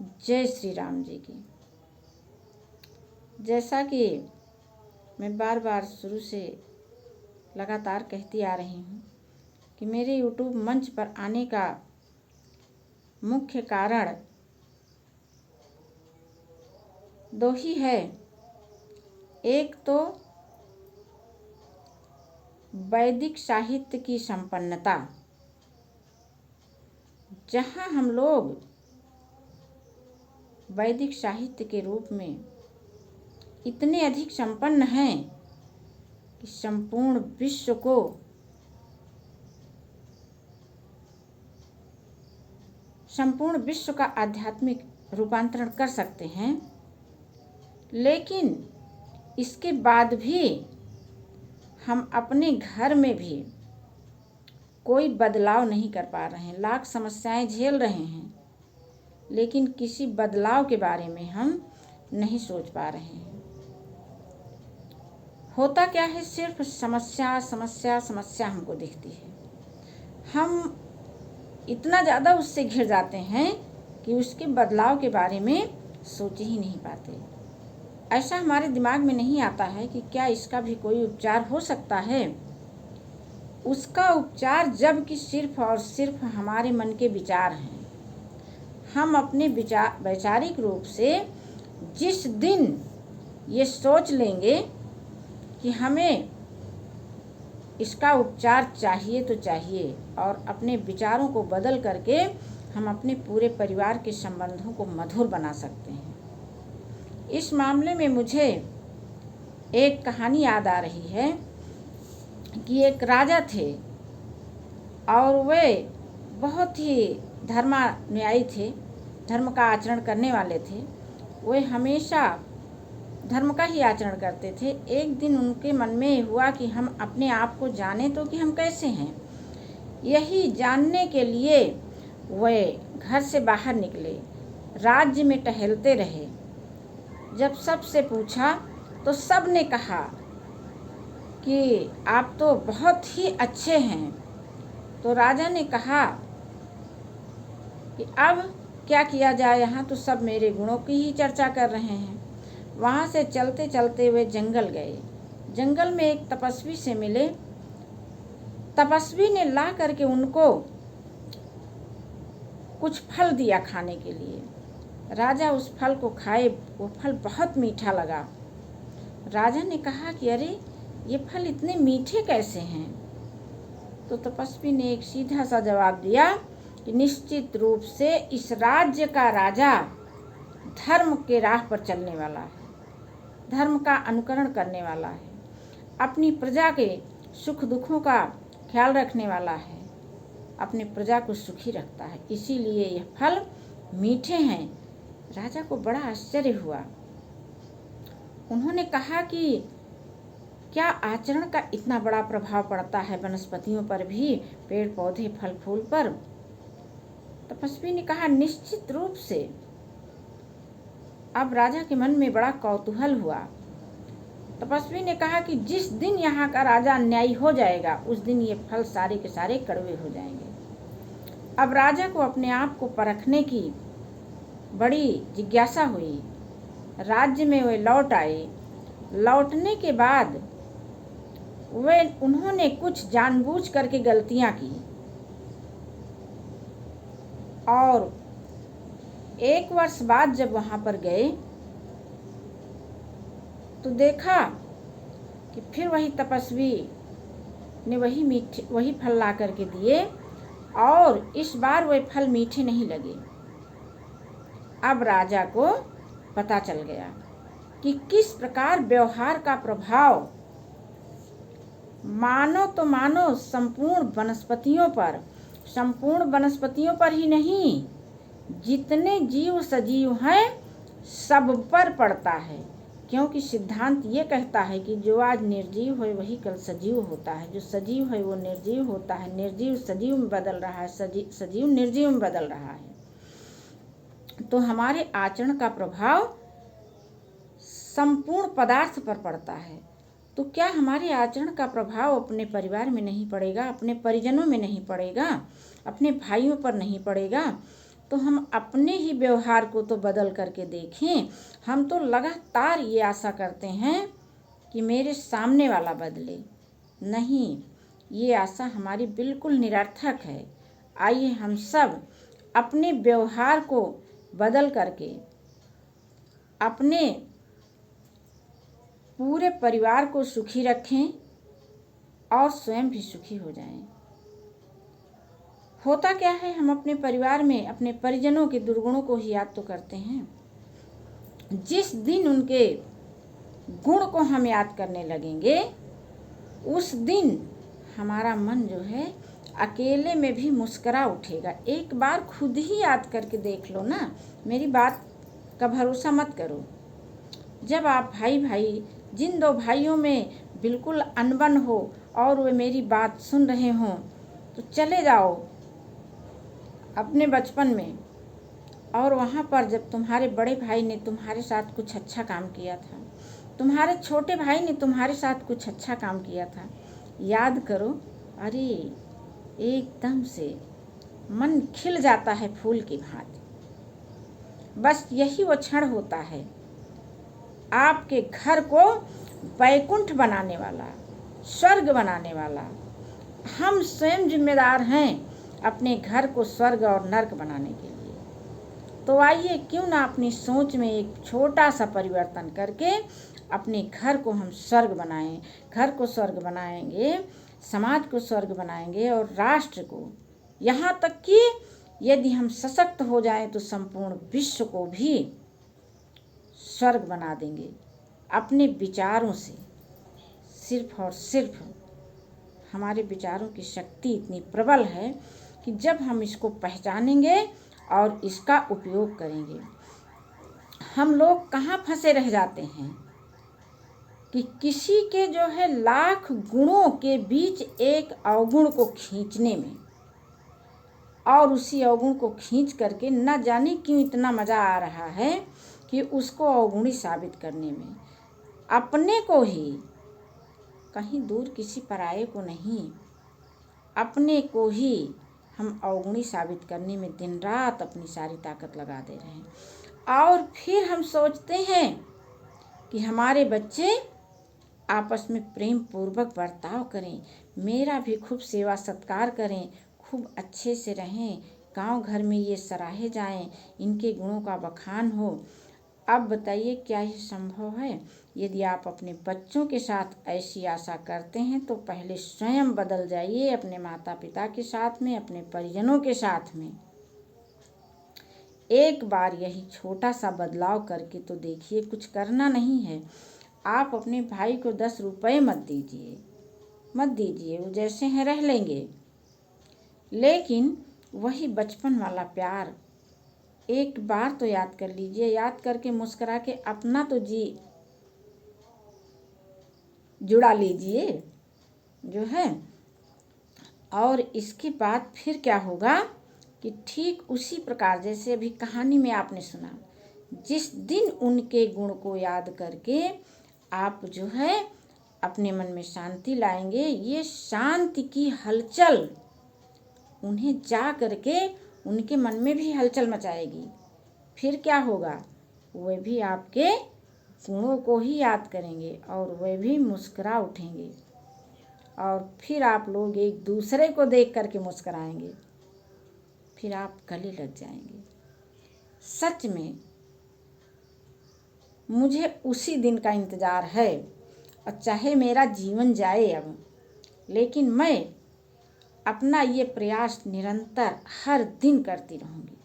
जय श्री राम जी की। जैसा कि मैं बार बार शुरू से लगातार कहती आ रही हूँ कि मेरे यूट्यूब मंच पर आने का मुख्य कारण दो ही है। एक तो वैदिक साहित्य की संपन्नता, जहाँ हम लोग वैदिक साहित्य के रूप में इतने अधिक संपन्न हैं कि संपूर्ण विश्व का आध्यात्मिक रूपांतरण कर सकते हैं, लेकिन इसके बाद भी हम अपने घर में भी कोई बदलाव नहीं कर पा रहे हैं। लाख समस्याएं झेल रहे हैं, लेकिन किसी बदलाव के बारे में हम नहीं सोच पा रहे हैं। होता क्या है, सिर्फ समस्या समस्या समस्या हमको दिखती है। हम इतना ज़्यादा उससे घिर जाते हैं कि उसके बदलाव के बारे में सोच ही नहीं पाते। ऐसा हमारे दिमाग में नहीं आता है कि क्या इसका भी कोई उपचार हो सकता है। उसका उपचार जब कि सिर्फ और सिर्फ हमारे मन के विचार हैं। हम अपने वैचारिक रूप से जिस दिन ये सोच लेंगे कि हमें इसका उपचार चाहिए तो चाहिए, और अपने विचारों को बदल करके हम अपने पूरे परिवार के संबंधों को मधुर बना सकते हैं। इस मामले में मुझे एक कहानी याद आ रही है कि एक राजा थे और वे बहुत ही धर्मानुयायी थे, धर्म का आचरण करने वाले थे। वे हमेशा धर्म का ही आचरण करते थे। एक दिन उनके मन में हुआ कि हम अपने आप को जाने तो कि हम कैसे हैं। यही जानने के लिए वे घर से बाहर निकले, राज्य में टहलते रहे। जब सबसे पूछा तो सब ने कहा कि आप तो बहुत ही अच्छे हैं। तो राजा ने कहा कि अब क्या किया जाए, यहाँ तो सब मेरे गुणों की ही चर्चा कर रहे हैं। वहाँ से चलते चलते वे जंगल गए। जंगल में एक तपस्वी से मिले। तपस्वी ने ला करके उनको कुछ फल दिया खाने के लिए। राजा उस फल को खाए। वो फल बहुत मीठा लगा। राजा ने कहा कि अरे, ये फल इतने मीठे कैसे हैं। तो तपस्वी ने एक सीधा सा जवाब दिया कि निश्चित रूप से इस राज्य का राजा धर्म के राह पर चलने वाला है, धर्म का अनुकरण करने वाला है, अपनी प्रजा के सुख दुखों का ख्याल रखने वाला है, अपनी प्रजा को सुखी रखता है, इसीलिए यह फल मीठे हैं। राजा को बड़ा आश्चर्य हुआ। उन्होंने कहा कि क्या आचरण का इतना बड़ा प्रभाव पड़ता है वनस्पतियों पर भी, पेड़ पौधे फल फूल पर। तपस्वी ने कहा निश्चित रूप से। अब राजा के मन में बड़ा कौतूहल हुआ। तपस्वी ने कहा कि जिस दिन यहाँ का राजा अन्यायी हो जाएगा, उस दिन ये फल सारे के सारे कड़वे हो जाएंगे। अब राजा को अपने आप को परखने की बड़ी जिज्ञासा हुई। राज्य में वे लौट आए। लौटने के बाद उन्होंने कुछ जानबूझ करके गलतियां की, और एक वर्ष बाद जब वहां पर गए तो देखा कि फिर वही तपस्वी ने वही फल ला करके दिए, और इस बार वे फल मीठे नहीं लगे। अब राजा को पता चल गया कि किस प्रकार व्यवहार का प्रभाव मानो संपूर्ण वनस्पतियों पर ही नहीं, जितने जीव सजीव हैं सब पर पड़ता है। क्योंकि सिद्धांत ये कहता है कि जो आज निर्जीव है वही कल सजीव होता है, जो सजीव है वो निर्जीव होता है, निर्जीव सजीव में बदल रहा है, सजीव निर्जीव में बदल रहा है। तो हमारे आचरण का प्रभाव संपूर्ण पदार्थ पर पड़ता है। तो क्या हमारे आचरण का प्रभाव अपने परिवार में नहीं पड़ेगा, अपने परिजनों में नहीं पड़ेगा, अपने भाइयों पर नहीं पड़ेगा? तो हम अपने ही व्यवहार को तो बदल करके देखें। हम तो लगातार ये आशा करते हैं कि मेरे सामने वाला बदले। नहीं, ये आशा हमारी बिल्कुल निरर्थक है। आइए हम सब अपने व्यवहार को बदल करके अपने पूरे परिवार को सुखी रखें और स्वयं भी सुखी हो जाएं। होता क्या है, हम अपने परिवार में अपने परिजनों के दुर्गुणों को ही याद तो करते हैं। जिस दिन उनके गुण को हम याद करने लगेंगे, उस दिन हमारा मन जो है अकेले में भी मुस्कुरा उठेगा। एक बार खुद ही याद करके देख लो ना, मेरी बात का भरोसा मत करो। जब आप भाई भाई, जिन दो भाइयों में बिल्कुल अनबन हो और वे मेरी बात सुन रहे हों, तो चले जाओ अपने बचपन में, और वहाँ पर जब तुम्हारे बड़े भाई ने तुम्हारे साथ कुछ अच्छा काम किया था, तुम्हारे छोटे भाई ने तुम्हारे साथ कुछ अच्छा काम किया था, याद करो। अरे एकदम से मन खिल जाता है फूल की भांति। बस यही वो क्षण होता है आपके घर को वैकुंठ बनाने वाला, स्वर्ग बनाने वाला। हम स्वयं जिम्मेदार हैं अपने घर को स्वर्ग और नर्क बनाने के लिए। तो आइए क्यों ना अपनी सोच में एक छोटा सा परिवर्तन करके अपने घर को हम स्वर्ग बनाएं। घर को स्वर्ग बनाएंगे, समाज को स्वर्ग बनाएंगे और राष्ट्र को, यहाँ तक कि यदि हम सशक्त हो जाएं तो संपूर्ण विश्व को भी स्वर्ग बना देंगे अपने विचारों से। सिर्फ और सिर्फ हमारे विचारों की शक्ति इतनी प्रबल है कि जब हम इसको पहचानेंगे और इसका उपयोग करेंगे। हम लोग कहाँ फंसे रह जाते हैं कि किसी के जो है लाख गुणों के बीच एक अवगुण को खींचने में, और उसी अवगुण को खींच करके न जाने क्यों इतना मज़ा आ रहा है कि उसको अवगुणी साबित करने में। अपने को ही, कहीं दूर किसी पराये को नहीं, अपने को ही हम अवगुणी साबित करने में दिन रात अपनी सारी ताकत लगा दे रहे हैं। और फिर हम सोचते हैं कि हमारे बच्चे आपस में प्रेम पूर्वक बर्ताव करें, मेरा भी खूब सेवा सत्कार करें, खूब अच्छे से रहें, गांव घर में ये सराहे जाएं, इनके गुणों का बखान हो। अब बताइए क्या ये संभव है? यदि आप अपने बच्चों के साथ ऐसी आशा करते हैं तो पहले स्वयं बदल जाइए, अपने माता पिता के साथ में, अपने परिजनों के साथ में। एक बार यही छोटा सा बदलाव करके तो देखिए। कुछ करना नहीं है। आप अपने भाई को 10 रुपए मत दीजिए, वो जैसे हैं रह लेंगे, लेकिन वही बचपन वाला प्यार एक बार तो याद कर लीजिए। याद करके मुस्कुरा के अपना तो जी जुड़ा लीजिए जो है। और इसके बाद फिर क्या होगा कि ठीक उसी प्रकार जैसे अभी कहानी में आपने सुना, जिस दिन उनके गुण को याद करके आप जो है अपने मन में शांति लाएंगे, ये शांति की हलचल उन्हें जा करके उनके मन में भी हलचल मचाएगी। फिर क्या होगा, वे भी आपके गुणों को ही याद करेंगे और वे भी मुस्कुरा उठेंगे, और फिर आप लोग एक दूसरे को देख करके मुस्कुराएंगे, फिर आप गले लग जाएंगे। सच में मुझे उसी दिन का इंतज़ार है, और चाहे मेरा जीवन जाए अब, लेकिन मैं अपना ये प्रयास निरंतर हर दिन करती रहूँगी,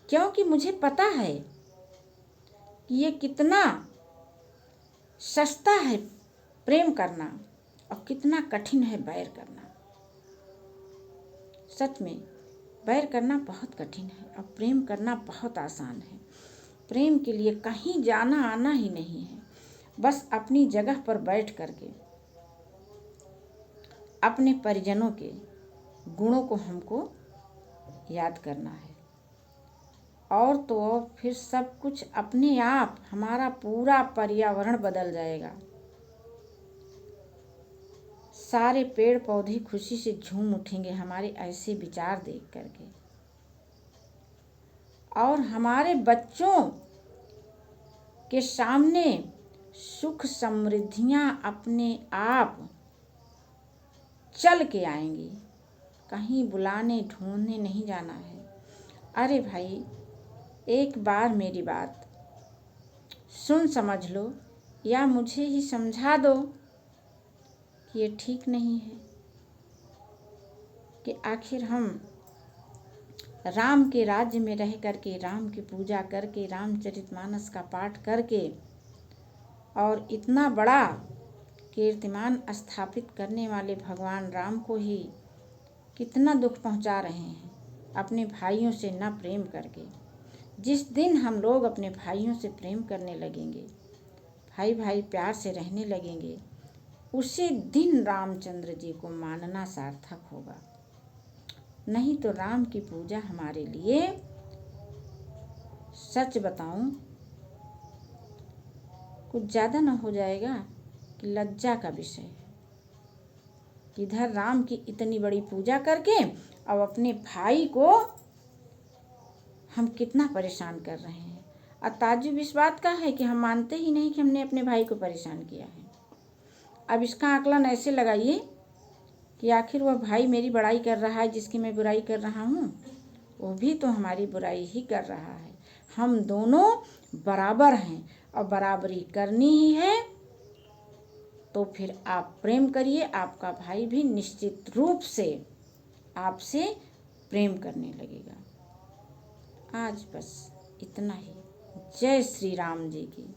क्योंकि मुझे पता है कि ये कितना सस्ता है प्रेम करना और कितना कठिन है बैर करना। सच में बैर करना बहुत कठिन है और प्रेम करना बहुत आसान है। प्रेम के लिए कहीं जाना आना ही नहीं है, बस अपनी जगह पर बैठ करके अपने परिजनों के गुणों को हमको याद करना है, और तो और फिर सब कुछ अपने आप, हमारा पूरा पर्यावरण बदल जाएगा। सारे पेड़ पौधे खुशी से झूम उठेंगे हमारे ऐसे विचार देख करके। और हमारे बच्चों के सामने सुख समृद्धियां अपने आप चल के आएंगी। कहीं बुलाने ढूंढने नहीं जाना है। अरे भाई, एक बार मेरी बात सुन समझ लो, या मुझे ही समझा दो कि ये ठीक नहीं है कि आखिर हम राम के राज्य में रह करके, राम की पूजा करके, रामचरितमानस का पाठ करके और इतना बड़ा कीर्तिमान स्थापित करने वाले भगवान राम को ही कितना दुख पहुंचा रहे हैं अपने भाइयों से न प्रेम करके। जिस दिन हम लोग अपने भाइयों से प्रेम करने लगेंगे, भाई भाई प्यार से रहने लगेंगे, उसी दिन रामचंद्र जी को मानना सार्थक होगा। नहीं तो राम की पूजा हमारे लिए, सच बताऊं, कुछ ज़्यादा न हो जाएगा कि लज्जा का विषय है। इधर राम की इतनी बड़ी पूजा करके अब अपने भाई को हम कितना परेशान कर रहे हैं। और ताज्जुब इस बात का है कि हम मानते ही नहीं कि हमने अपने भाई को परेशान किया है। अब इसका आकलन ऐसे लगाइए कि आखिर वह भाई मेरी बड़ाई कर रहा है जिसकी मैं बुराई कर रहा हूँ, वो भी तो हमारी बुराई ही कर रहा है। हम दोनों बराबर हैं और बराबरी करनी ही है। तो फिर आप प्रेम करिए, आपका भाई भी निश्चित रूप से आपसे प्रेम करने लगेगा। आज बस इतना ही। जय श्री राम जी की।